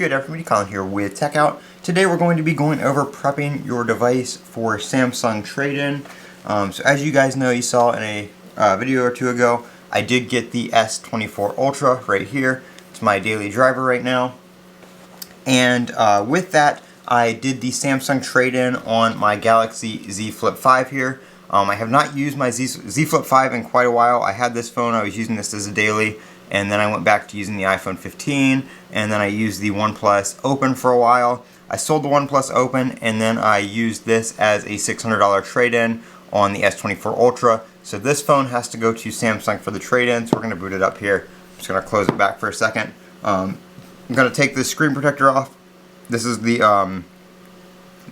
good, everybody? Colin here with Techout. Today we're going to be going over prepping your device for Samsung trade-in. So as you guys know, you saw in a video or two ago, I did get the S24 Ultra right here. It's my daily driver right now. And with that, I did the Samsung trade-in on my Galaxy Z Flip 5 here. I have not used my Z Flip 5 in quite a while. I had this phone, I was using this as a daily, and then I went back to using the iPhone 15, and then I used the OnePlus Open for a while. I sold the OnePlus Open, and then I used this as a $600 trade-in on the S24 Ultra. So this phone has to go to Samsung for the trade-in, so we're going to boot it up here. I'm just going to close it back for a second. I'm going to take this screen protector off. This is the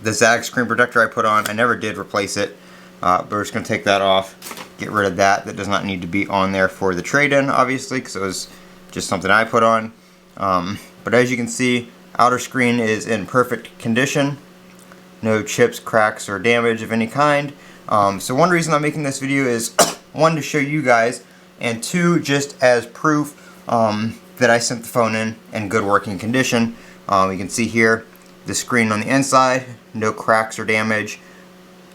ZAG screen protector I put on. I never did replace it, but we're just going to take that off. Get rid of that. That does not need to be on there for the trade-in, obviously, because it was just something I put on. But as you can see, outer screen is in perfect condition. No chips, cracks, or damage of any kind. So one reason I'm making this video is, one, to show you guys, and two, just as proof that I sent the phone in good working condition. You can see here the screen on the inside, no cracks or damage.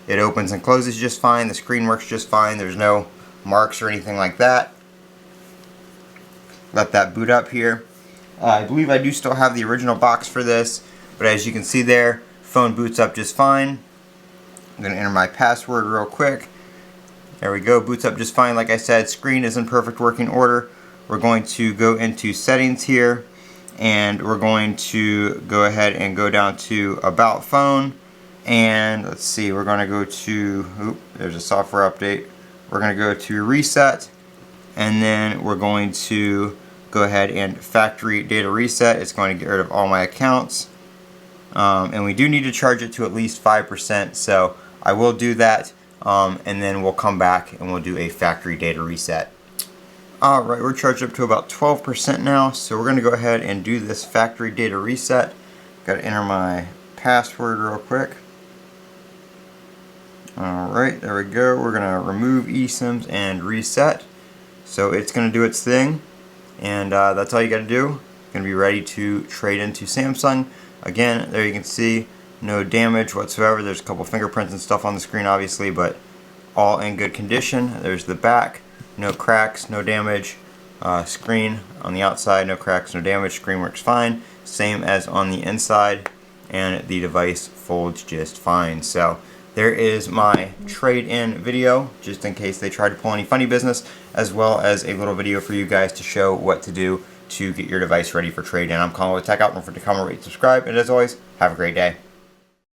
It opens and closes just fine. The screen works just fine. There's no marks or anything like that. Let that boot up here. I believe I do still have the original box for this, but as you can see there, phone boots up just fine. I'm going to enter my password real quick. There we go, boots up just fine. Like I said, screen is in perfect working order. We're going to go into settings here, and we're going to go ahead and go down to About Phone. And let's see, we're going to go to, there's a software update. We're going to go to Reset, and then we're going to go ahead and Factory Data Reset. It's going to get rid of all my accounts. And we do need to charge it to at least 5%, so I will do that, and then we'll come back and we'll do a Factory Data Reset. Alright, we're charged up to about 12% now, so we're going to go ahead and do this Factory Data Reset. Got to enter my password real quick. Alright, there we go. We're going to remove eSIMs and reset. So it's going to do its thing. And that's all you got to do. Going to be ready to trade into Samsung. Again, there you can see no damage whatsoever. There's a couple fingerprints and stuff on the screen, obviously, but all in good condition. There's the back. No cracks, no damage. Screen on the outside, no cracks, no damage. Screen works fine. Same as on the inside. And the device folds just fine. So there is my trade-in video, just in case they try to pull any funny business, as well as a little video for you guys to show what to do to get your device ready for trade-in. I'm Colin with Techout. Don't forget to comment, rate, subscribe, and as always, have a great day.